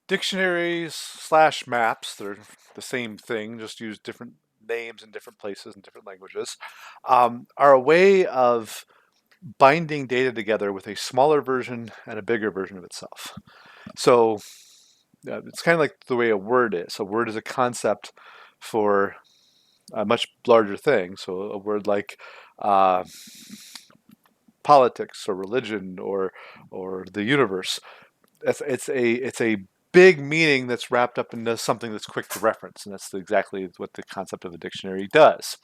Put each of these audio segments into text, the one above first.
Dictionaries slash maps, they're the same thing, just use different names in different places and different languages, are a way of binding data together with a smaller version and a bigger version of itself. So it's kind of like the way a word is. A word is a concept for a much larger thing. So a word like uh, politics or religion or the universe. It's a big meaning that's wrapped up into something that's quick to reference, and that's exactly what the concept of a dictionary does.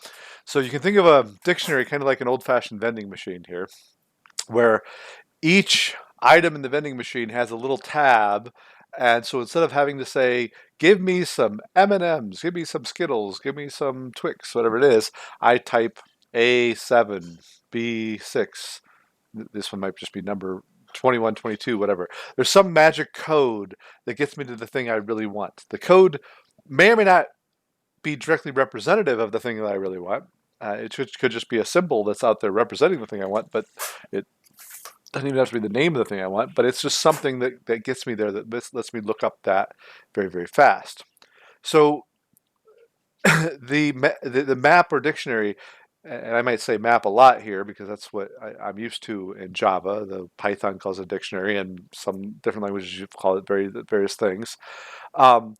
So you can think of a dictionary kind of like an old-fashioned vending machine here, where each item in the vending machine has a little tab, and so instead of having to say, "Give me some M&Ms, give me some Skittles, give me some Twix," whatever it is, I type A7, B6. This one might just be number 21, 22, whatever. There's some magic code that gets me to the thing I really want. The code may or may not be directly representative of the thing that I really want. It could just be a symbol that's out there representing the thing I want, but it doesn't even have to be the name of the thing I want, but it's just something that gets me there, that lets me look up that very, very fast. So the map or dictionary, and I might say map a lot here because that's what I'm used to in Java. The Python calls it a dictionary, and some different languages you call it various things. Um,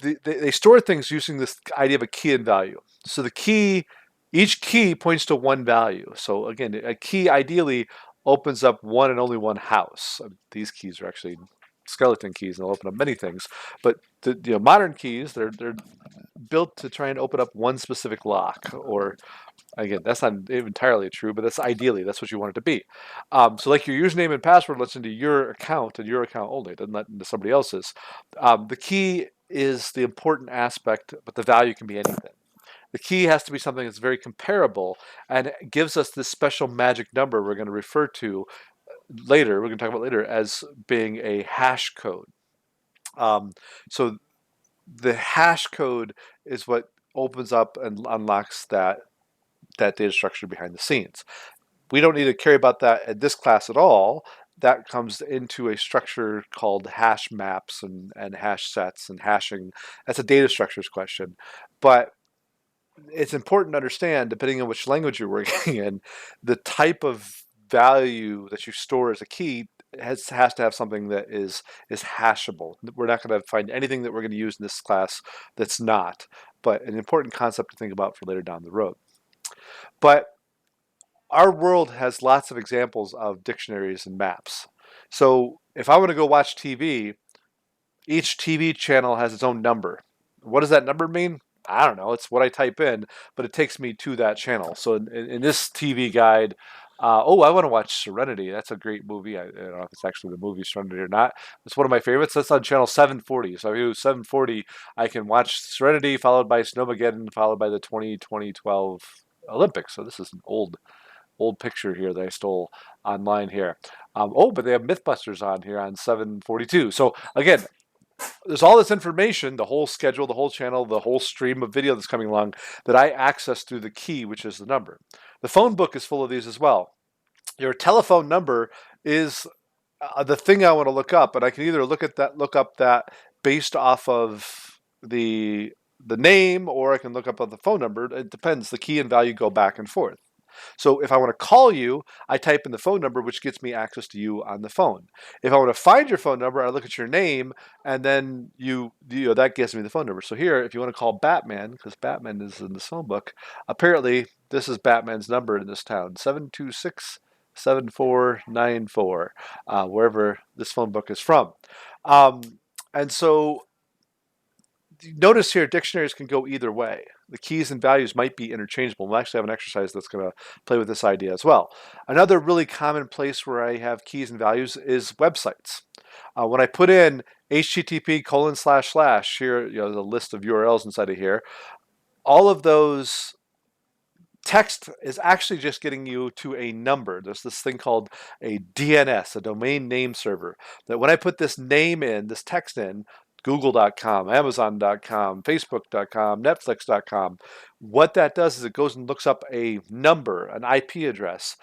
they store things using this idea of a key and value. So each key points to one value. So again, a key ideally opens up one and only one house. These keys are actually skeleton keys, and they'll open up many things. But the modern keys, they're built to try and open up one specific lock. Or again, that's not entirely true, but that's what you want it to be. So like your username and password lets into your account and your account only. It doesn't let into somebody else's. The key is the important aspect, but the value can be anything. The key has to be something that's very comparable and gives us this special magic number we're going to refer to later, we're going to talk about later, as being a hash code. Um, so the hash code is what opens up and unlocks that data structure behind the scenes. We don't need to care about that in this class at all. That comes into a structure called hash maps and hash sets and hashing. That's a data structures question. But it's important to understand, depending on which language you're working in, the type of value that you store as a key has to have something that is hashable. We're not going to find anything that we're going to use in this class that's not, but an important concept to think about for later down the road. But our world has lots of examples of dictionaries and maps. So if I want to go watch TV, each TV channel has its own number. What does that number mean? I don't know. It's what I type in, but it takes me to that channel. So in this TV guide, I want to watch Serenity. That's a great movie. I don't know if it's actually the movie Serenity or not. It's one of my favorites. That's on channel 740. So if you do 740, I can watch Serenity, followed by Snowmageddon, followed by the 2012 Olympics. So this is an old picture here that I stole online here. But they have MythBusters on here on 742. So again, there's all this information, the whole schedule, the whole channel, the whole stream of video that's coming along that I access through the key, which is the number. The phone book is full of these as well. Your telephone number is the thing I want to look up, and I can either look up that based off of the name, or I can look up the phone number. It depends. The key and value go back and forth. So if I want to call you, I type in the phone number, which gets me access to you on the phone. If I want to find your phone number, I look at your name, and then that gives me the phone number. So here, if you want to call Batman, because Batman is in the phone book, apparently this is Batman's number in this town, 726-7494, wherever this phone book is from. Um, and so notice here, dictionaries can go either way. The keys and values might be interchangeable. We'll actually have an exercise that's going to play with this idea as well. Another really common place where I have keys and values is websites. When I put in http:// here, the list of URLs inside of here, all of those text is actually just getting you to a number. There's this thing called a DNS, a domain name server, that when I put this name in, this text in, Google.com, Amazon.com, Facebook.com, Netflix.com, what that does is it goes and looks up a number, an IP address,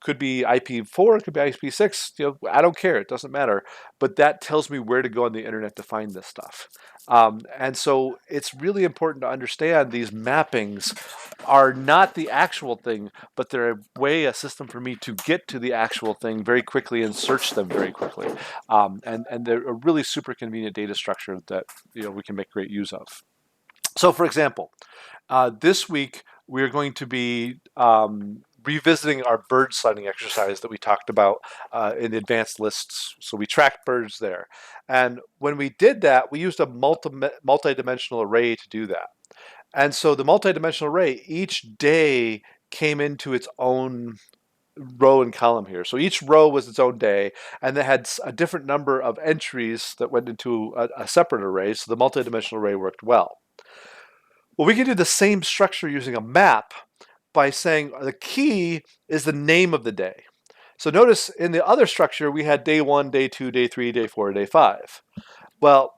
could be IP4, it could be IP6. I don't care. It doesn't matter. But that tells me where to go on the internet to find this stuff. And so it's really important to understand these mappings are not the actual thing, but they're a system for me to get to the actual thing very quickly and search them very quickly. And they're a really super convenient data structure that we can make great use of. So, for example, this week we're going to be revisiting our bird sighting exercise that we talked about in advanced lists. So we tracked birds there. And when we did that, we used a multi-dimensional array to do that. And so the multi-dimensional array, each day came into its own row and column here. So each row was its own day, and they had a different number of entries that went into a separate array. So the multi-dimensional array worked well. Well, we can do the same structure using a map by saying the key is the name of the day. So notice in the other structure, we had day 1, day 2, day 3, day 4, day 5. Well,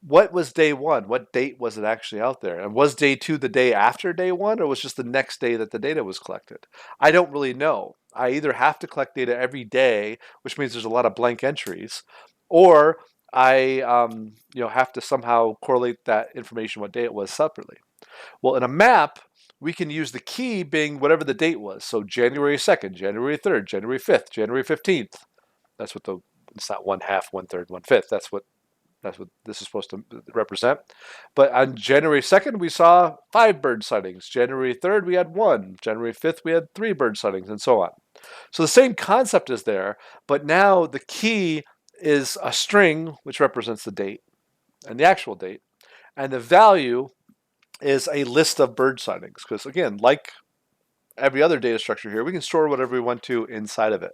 what was day 1? What date was it actually out there? And was day 2 the day after day 1, or was just the next day that the data was collected? I don't really know. I either have to collect data every day, which means there's a lot of blank entries, or I have to somehow correlate that information, what day it was, separately. Well, in a map, we can use the key being whatever the date was. So January 2nd, January 3rd, January 5th, January 15th. That's what it's not 1/2, 1/3, 1/5. That's what this is supposed to represent. But on January 2nd, we saw 5 bird sightings. January 3rd, we had 1. January 5th, we had 3 bird sightings, and so on. So the same concept is there, but now the key is a string, which represents the date and the actual date. And the value is a list of bird sightings. Because again, like every other data structure here, we can store whatever we want to inside of it.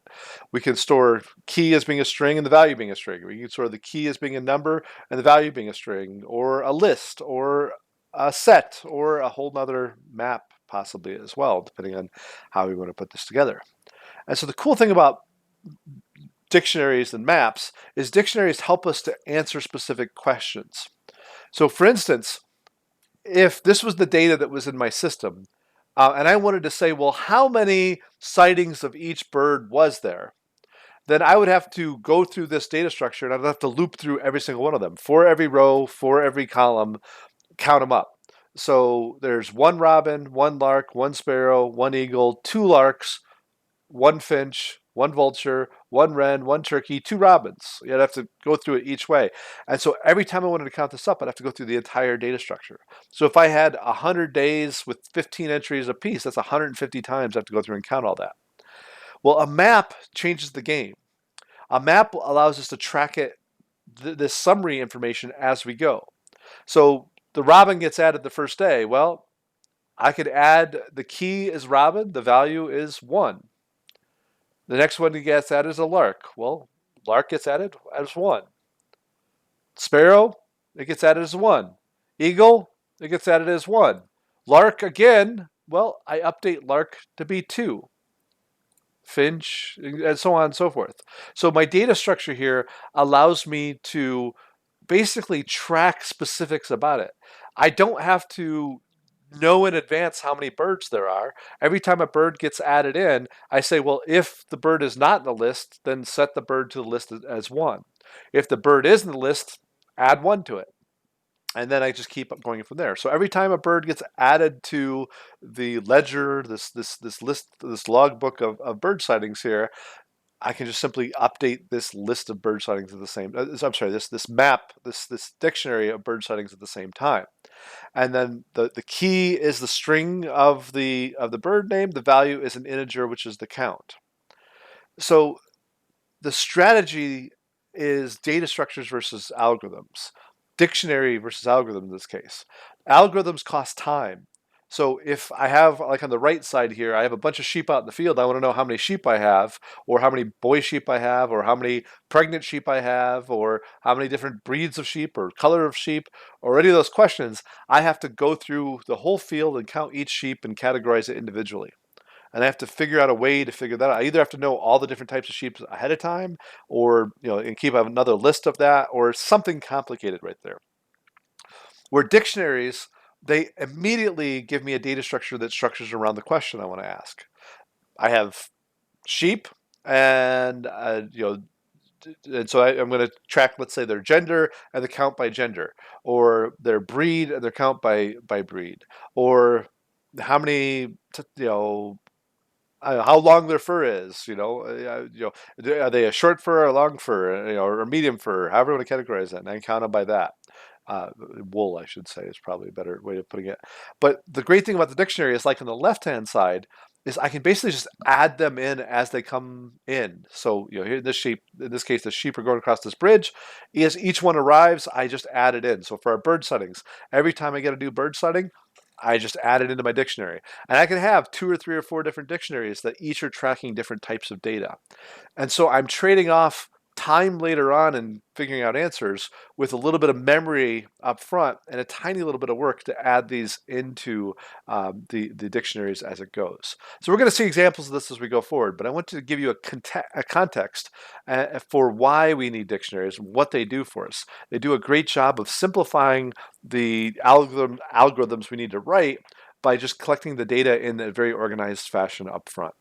We can store key as being a string and the value being a string. We can store the key as being a number and the value being a string, or a list, or a set, or a whole nother map possibly as well, depending on how we want to put this together. And so the cool thing about dictionaries and maps is dictionaries help us to answer specific questions. So for instance, if this was the data that was in my system, and I wanted to say, well, how many sightings of each bird was there? Then I would have to go through this data structure and I'd have to loop through every single one of them for every row, for every column, count them up. So there's 1 robin, 1 lark, 1 sparrow, 1 eagle, 2 larks, 1 finch, 1 vulture, 1 wren, 1 turkey, 2 robins. You'd have to go through it each way. And so every time I wanted to count this up, I'd have to go through the entire data structure. So if I had 100 days with 15 entries apiece, that's 150 times I have to go through and count all that. Well, a map changes the game. A map allows us to track this summary information as we go. So the robin gets added the first day. Well, I could add the key is robin, the value is 1. The next one that gets added is a lark. Well, lark gets added as 1. Sparrow, it gets added as 1. Eagle, it gets added as 1. Lark again, well, I update lark to be 2. Finch, and so on and so forth. So my data structure here allows me to basically track specifics about it. I don't have to know in advance how many birds there are. Every time a bird gets added in, I say, well, if the bird is not in the list, then set the bird to the list as 1. If the bird is in the list, add 1 to it. And then I just keep going from there. So every time a bird gets added to the ledger, this list, this logbook of bird sightings here, I can just simply update this list of bird sightings at the same. I'm sorry, this map, this dictionary of bird sightings at the same time. And then the key is the string of the bird name. The value is an integer, which is the count. So the strategy is data structures versus algorithms. Dictionary versus algorithm in this case. Algorithms cost time. So if I have, like on the right side here, I have a bunch of sheep out in the field, I want to know how many sheep I have, or how many boy sheep I have, or how many pregnant sheep I have, or how many different breeds of sheep, or color of sheep, or any of those questions. I have to go through the whole field and count each sheep and categorize it individually. And I have to figure out a way to figure that out. I either have to know all the different types of sheep ahead of time, or and keep another list of that, or something complicated right there. Where dictionaries, they immediately give me a data structure that structures around the question I want to ask. I have sheep, and and so I'm going to track, let's say, their gender and the count by gender, or their breed and their count by breed, or how many, how long their fur is. Are they a short fur or a long fur, or medium fur, however you want to categorize that, and I count them by that. Wool, I should say, is probably a better way of putting it. But the great thing about the dictionary is, like on the left-hand side, is I can basically just add them in as they come in. So, here in this case, the sheep are going across this bridge. As each one arrives, I just add it in. So for our bird sightings, every time I get a new bird sighting, I just add it into my dictionary. And I can have two or three or four different dictionaries that each are tracking different types of data. And so I'm trading off time later on and figuring out answers with a little bit of memory up front and a tiny little bit of work to add these into the dictionaries as it goes. So we're going to see examples of this as we go forward, but I want to give you a context for why we need dictionaries and what they do for us. They do a great job of simplifying the algorithms we need to write by just collecting the data in a very organized fashion up front.